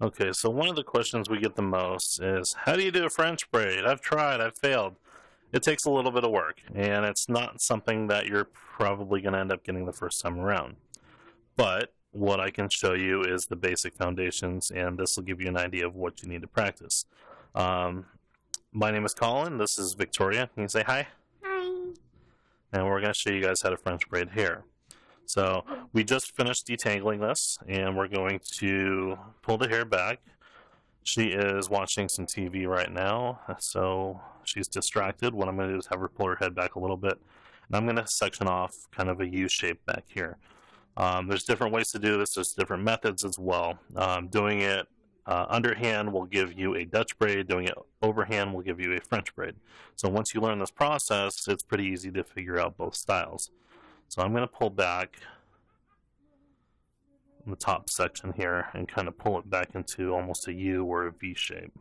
Okay, so one of the questions we get the most is, how do you do a French braid? I've tried, I've failed. It takes a little bit of work, and it's not something that you're probably going to end up getting the first time around. But what I can show you is the basic foundations, and this will give you an idea of what you need to practice. Um, my name is Colin. This is Victoria. Can you say hi? Hi. And we're going to show you guys how to French braid hair. So we just finished detangling this, and we're going to pull the hair back. She is watching some TV right now, so she's distracted. What I'm going to do is have her pull her head back a little bit, and I'm going to section off kind of a U shape back here. There's different ways to do this. There's different methods as well. Doing it underhand will give you a Dutch braid. Doing it overhand will give you a French braid. So once you learn this process, it's pretty easy to figure out both styles. So I'm going to pull back the top section here and kind of pull it back into almost a U or a V shape.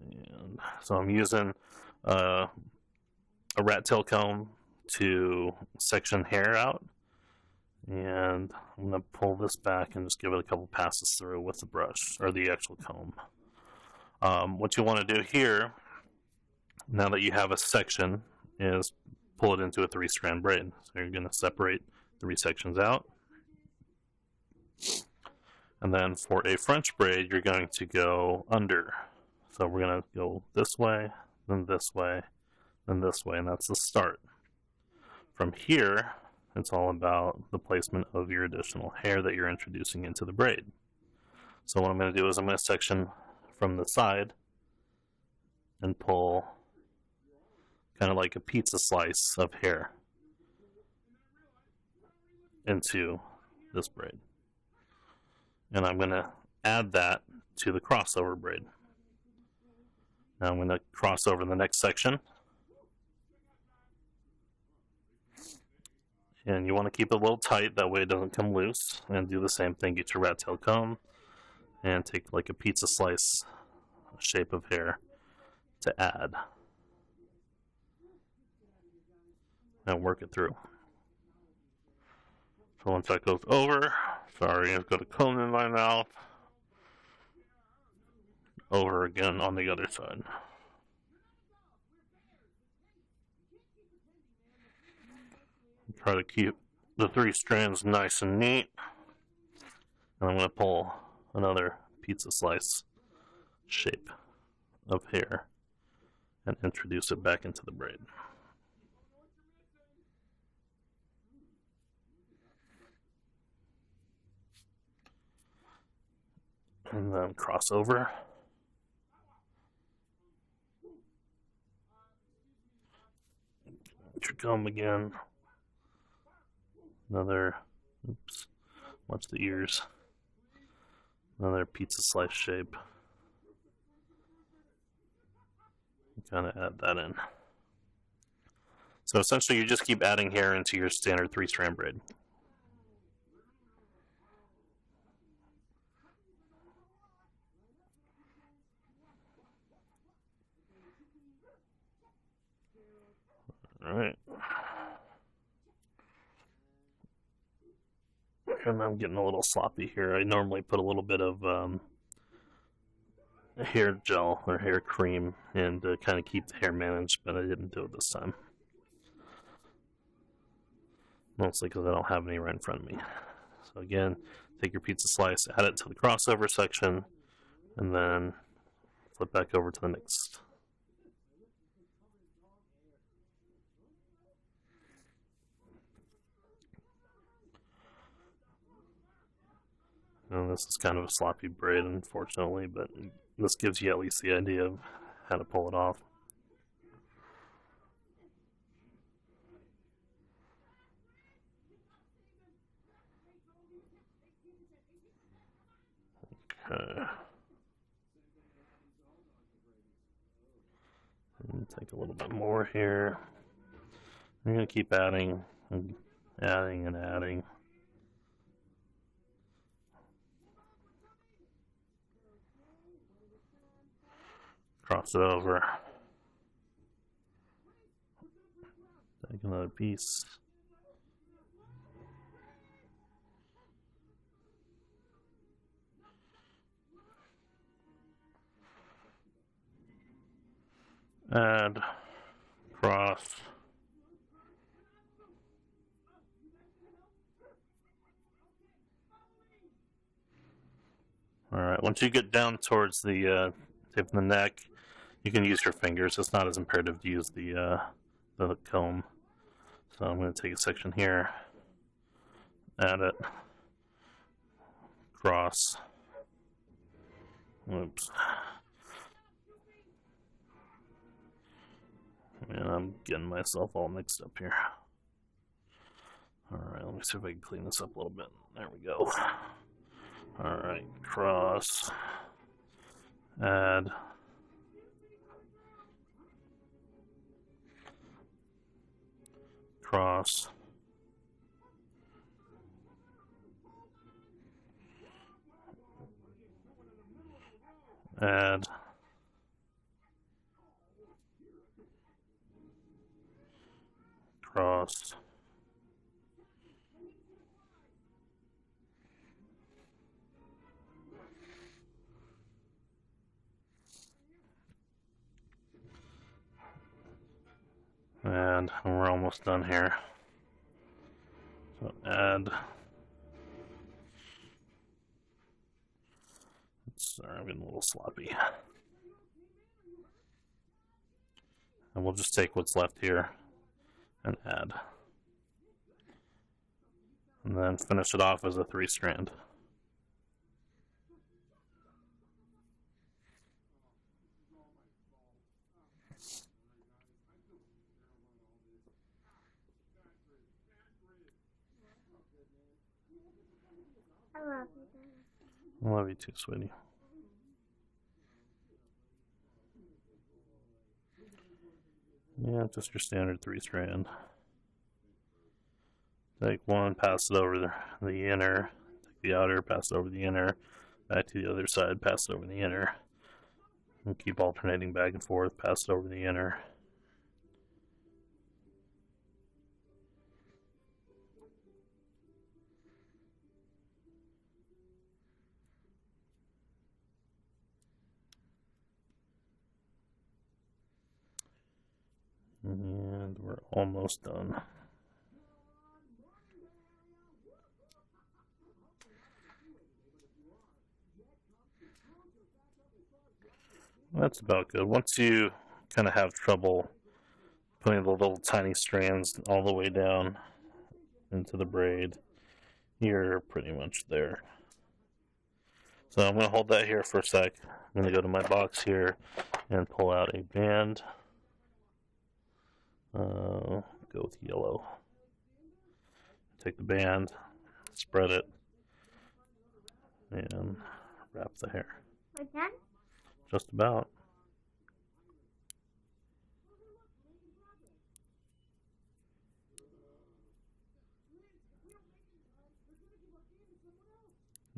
And so I'm using a rat tail comb to section hair out, and I'm going to pull this back and just give it a couple passes through with the brush or the actual comb. What you want to do here, now that you have a section, is pull it into a 3-strand braid. So you're going to separate 3 sections out. And then for a French braid, you're going to go under. So we're going to go this way, then this way, then this way, and that's the start. From here, it's all about the placement of your additional hair that you're introducing into the braid. So what I'm going to do is I'm going to section from the side and pull kind of like a pizza slice of hair into this braid. And I'm going to add that to the crossover braid. Now I'm going to cross over the next section. And you want to keep it a little tight, that way it doesn't come loose. And do the same thing, get your rat tail comb and take like a pizza slice shape of hair to add. And work it through. So once that goes over, sorry, I've got a comb in my mouth. Over again on the other side. Try to keep the 3 strands nice and neat. And I'm going to pull another pizza slice shape of hair and introduce it back into the braid. And then cross over. Get your comb again. Another, oops, watch the ears. Another pizza slice shape. Kind of add that in. So essentially you just keep adding hair into your standard 3-strand braid. Alright. And I'm getting a little sloppy here. I normally put a little bit of hair gel or hair cream and kind of keep the hair managed, but I didn't do it this time. Mostly because I don't have any right in front of me. So again, take your pizza slice, add it to the crossover section, and then flip back over to the next. And this is kind of a sloppy braid, unfortunately, but this gives you at least the idea of how to pull it off. Okay. And take a little bit more here. I'm going to keep adding and adding and adding. Cross it over. Take another piece. add, cross, alright, once you get down towards the tip of the neck, you can use your fingers. It's not as imperative to use the comb. So I'm going to take a section here, add it, cross, oops, and I'm getting myself all mixed up here. Alright, let me see if I can clean this up a little bit. There we go. Alright, cross, add, cross, add, cross, and we're almost done here. So add, sorry, I'm getting a little sloppy. And we'll just take what's left here and add. And then finish it off as a 3-strand. I love you too, sweetie. Yeah, just your standard 3-strand. Take one, pass it over the inner, take the outer, pass it over the inner, back to the other side, pass it over the inner, and keep alternating back and forth, pass it over the inner. And we're almost done. That's about good. Once you kind of have trouble putting the little tiny strands all the way down into the braid, you're pretty much there. So I'm going to hold that here for a sec. I'm going to go to my box here and pull out a band. Go with yellow. Take the band, spread it, and wrap the hair. Like that? Just about.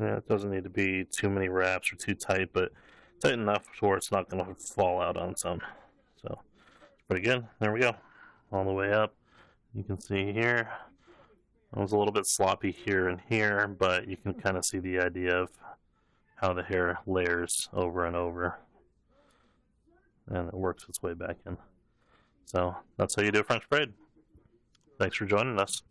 Yeah, it doesn't need to be too many wraps or too tight, but tight enough to where it's not going to fall out on some. So, pretty good. There we go. All the way up. You can see here, it was a little bit sloppy here and here, but you can kind of see the idea of how the hair layers over and over. And it works its way back in. So, that's how you do a French braid. Thanks for joining us.